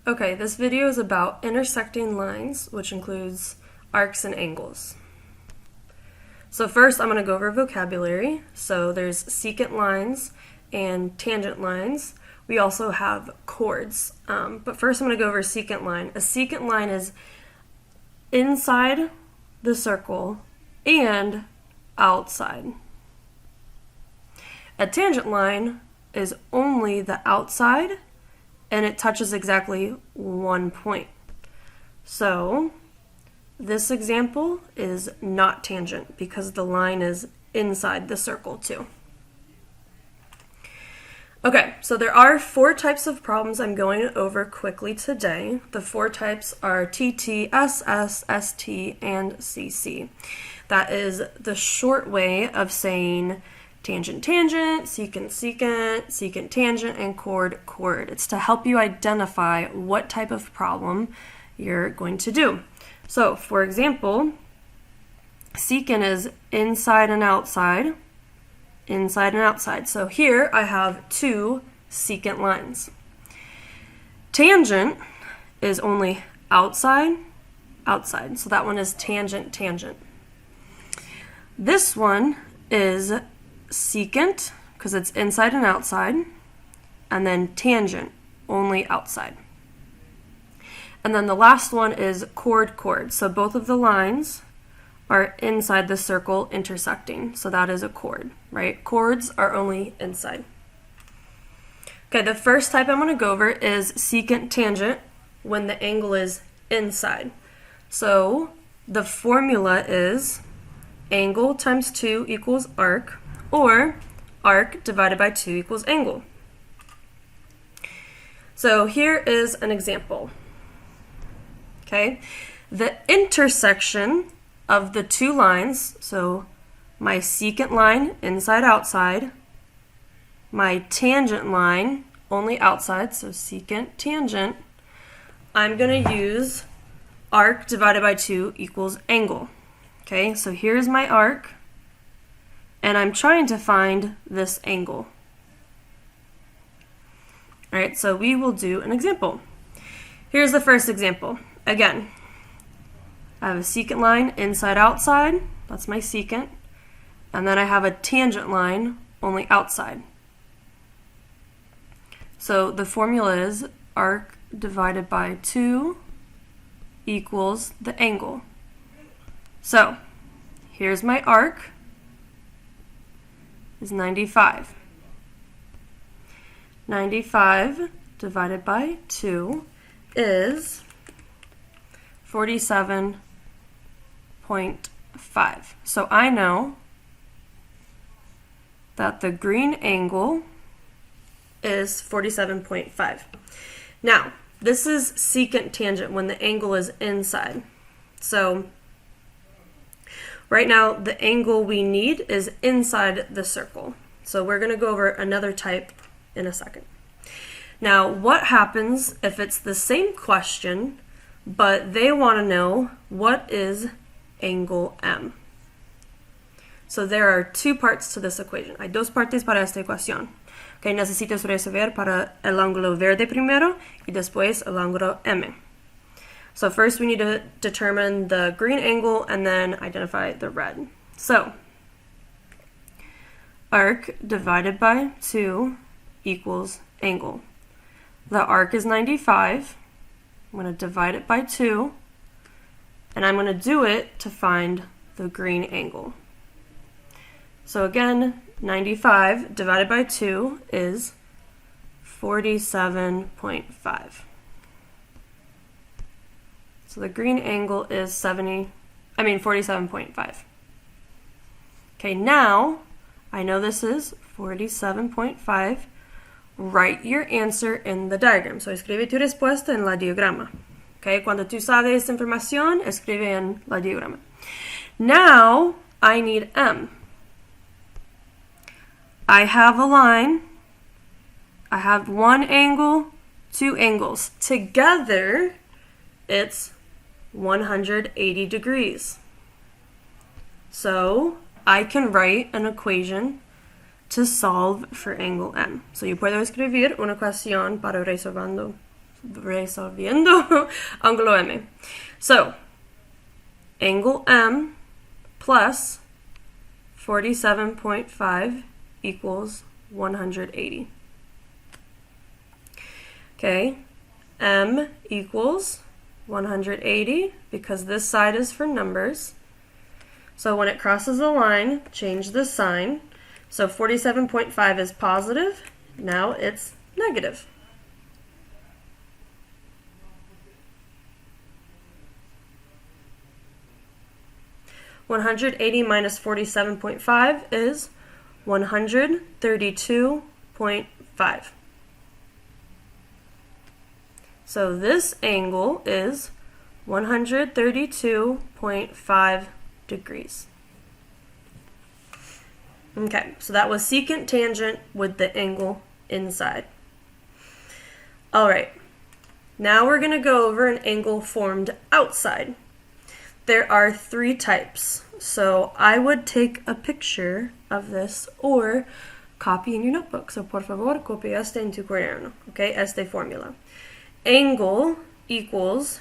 Okay, this video is about intersecting lines, which includes arcs and angles. So first I'm going to go over vocabulary. So there's secant lines and tangent lines. We also have chords. But first I'm going to go over secant line. A secant line is inside the circle and outside. A tangent line is only the outside and it touches exactly one point. So this example is not tangent because the line is inside the circle too. Okay, so there are 4 types of problems I'm going over quickly today. The 4 types are TT, SS, ST, and CC. That is the short way of saying tangent, tangent, secant, secant, secant, tangent, and chord, chord. It's to help you identify what type of problem you're going to do. So, for example, secant is inside and outside, inside and outside. So here I have 2 secant lines. Tangent is only outside, outside. So that one is tangent, tangent. This one is secant, because it's inside and outside, and then tangent, only outside. And then the last one is chord, chord. So both of the lines are inside the circle intersecting. So that is a chord, right? Chords are only inside. Okay, the first type I'm going to go over is secant tangent when the angle is inside. So the formula is angle times 2 equals arc, or arc divided by 2 equals angle. So here is an example. Okay, the intersection of the 2 lines, so my secant line inside outside, my tangent line only outside, so secant tangent, I'm going to use arc divided by 2 equals angle. Okay, so here's my arc, and I'm trying to find this angle. All right, so we will do an example. Here's the first example. Again, I have a secant line inside outside, that's my secant, and then I have a tangent line only outside. So the formula is arc divided by 2 equals the angle. So here's my arc, is 95. 95 divided by 2 is 47.5. So I know that the green angle is 47.5. Now, this is secant tangent when the angle is inside. So right now, the angle we need is inside the circle. So we're going to go over another type in a second. Now, what happens if it's the same question, but they want to know what is angle M? So there are 2 parts to this equation. Hay 2 partes para esta ecuación. Okay, necesitas resolver para el ángulo verde primero y después el ángulo M. So first we need to determine the green angle and then identify the red. So arc divided by 2 equals angle. The arc is 95. I'm going to divide it by 2, and I'm going to do it to find the green angle. So again, 95 divided by 2 is 47.5. So the green angle is 47.5. Okay, now I know this is 47.5. Write your answer in the diagram. So escribe tu respuesta en la diagrama. Okay, cuando tú sabes esta información, escribe en la diagrama. Now I need M. I have a line. I have 1 angle, 2 angles. Together, it's 180 degrees. So I can write an equation to solve for angle M. So yo puedo escribir una ecuación para resolviendo resolviendo ángulo M. So, angle M plus 47.5 equals 180. Okay, M equals 180 because this side is for numbers. So when it crosses the line, change the sign. So 47.5 is positive, now it's negative. (180 minus 47.5 is 132.5. So this angle is 132.5 degrees. Okay, so that was secant tangent with the angle inside. All right, now we're going to go over an angle formed outside. There are 3 types, so I would take a picture of this or copy in your notebook. So por favor, copia este en tu cuaderno, okay, este formula. Angle equals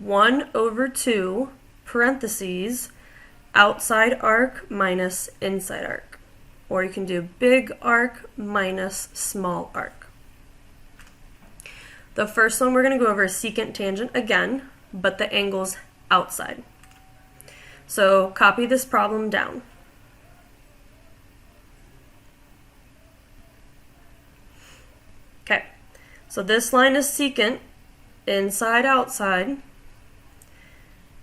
1/2 parentheses outside arc minus inside arc. Or you can do big arc minus small arc. The first one we're going to go over is secant tangent again, but the angle's outside. So copy this problem down. Okay, so this line is secant, inside, outside.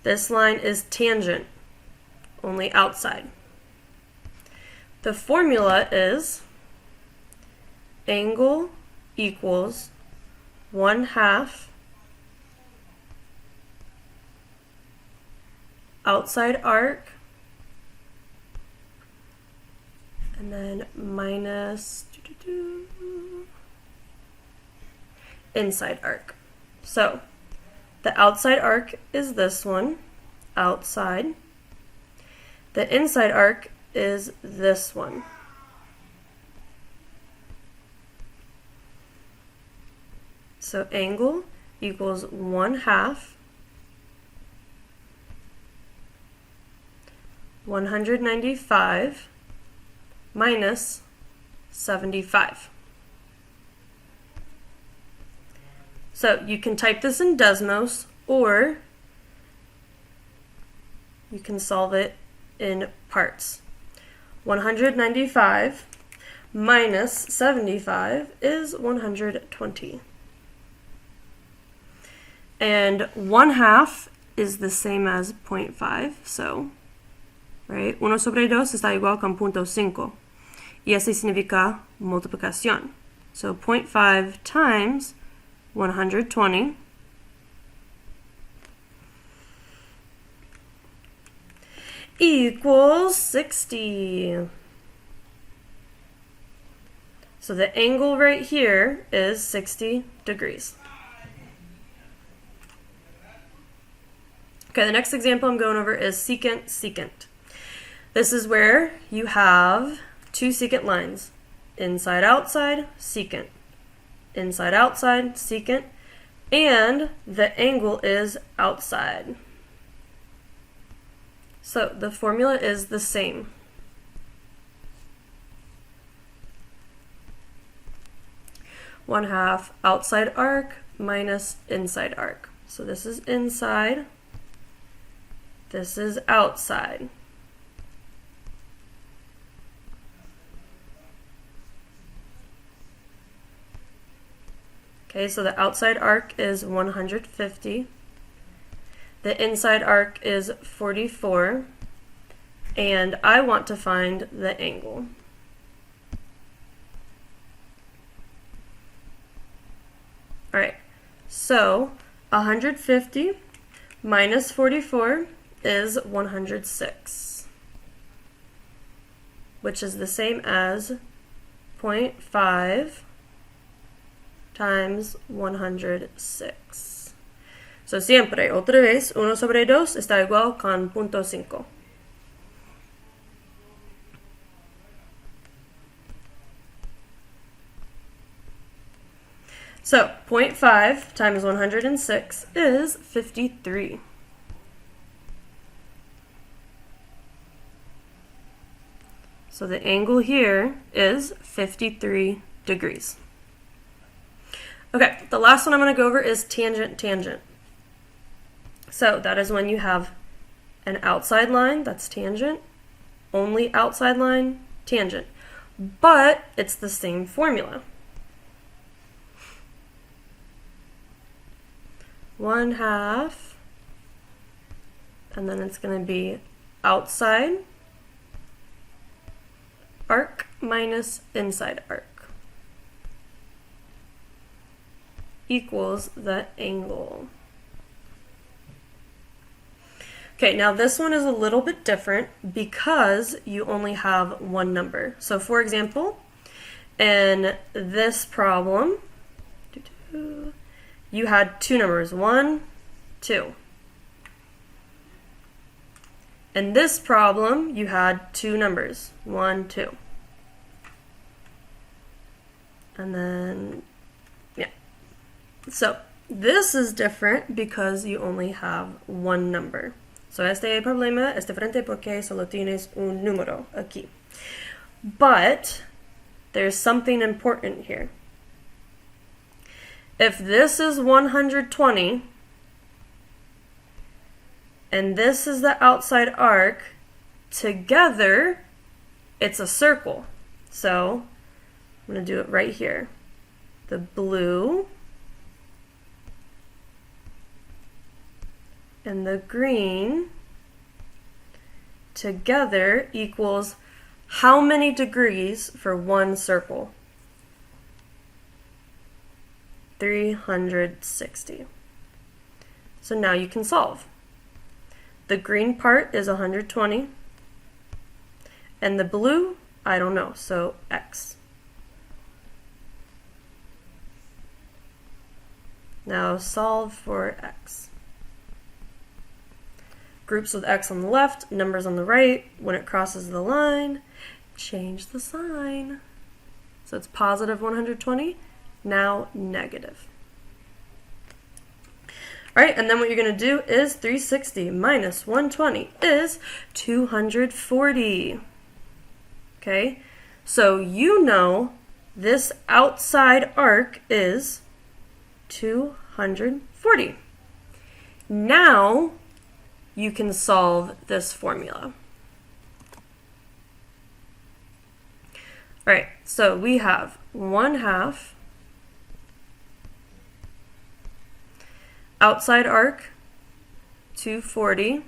This line is tangent, only outside. The formula is angle equals 1/2 outside arc and then minus inside arc. So the outside arc is this one, outside. The inside arc is this one. So angle equals 1/2 195 minus 75. So you can type this in Desmos or you can solve it in parts. 195 minus 75 is 120. And 1/2 is the same as 0.5, so, right? 1/2 está igual con 0.5. Y eso significa multiplicación. So 0.5 times 120 equals 60. So the angle right here is 60 degrees. Okay, the next example I'm going over is secant secant. This is where you have 2 secant lines. Inside outside, secant. Inside outside, secant. And the angle is outside. So the formula is the same. One half outside arc minus inside arc. So this is inside. This is outside. Okay, so the outside arc is 150. The inside arc is 44. And I want to find the angle. Alright, so 150 minus 44 is 106, which is the same as 0.5 times 106. So siempre, otra vez, 1/2 está igual con 0.5. So 0.5 times 106 is 53. So the angle here is 53 degrees. Okay, the last one I'm going to go over is tangent tangent. So that is when you have an outside line, that's tangent, only outside line, tangent. But it's the same formula. 1/2, and then it's going to be outside arc minus inside arc equals the angle. Okay, now this one is a little bit different because you only have one number. So for example, in this problem, you had two numbers, 1, 2. In this problem, you had two numbers, 1, 2. And then, yeah. So this is different because you only have one number. So este problema es diferente porque solo tienes un número aquí. But there's something important here. If this is 120, and this is the outside arc, together it's a circle. So I'm going to do it right here. The blue and the green together equals how many degrees for one circle? 360. So now you can solve. The green part is 120, and the blue, I don't know, so x. Now solve for x. Groups with x on the left, numbers on the right. When it crosses the line, change the sign. So it's positive 120, now negative. All right, and then what you're going to do is 360 minus 120 is 240. Okay, so you know this outside arc is 240. Now you can solve this formula. All right, so we have 1/2 outside arc, 240,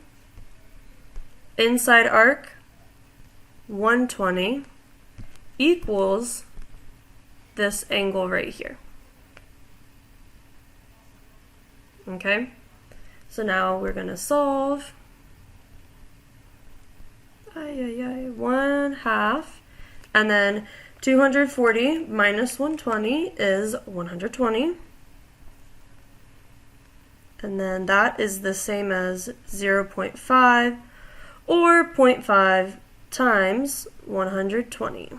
inside arc, 120, equals this angle right here. Okay, so now we're going to solve. 1/2, and then 240 minus 120 is 120. And then that is the same as 0.5 or 0.5 times 120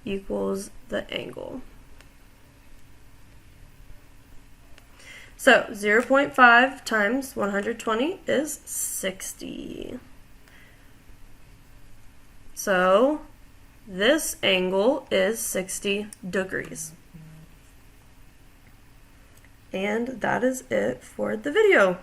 equals the angle. So 0.5 times 120 is 60. So this angle is 60 degrees. And that is it for the video.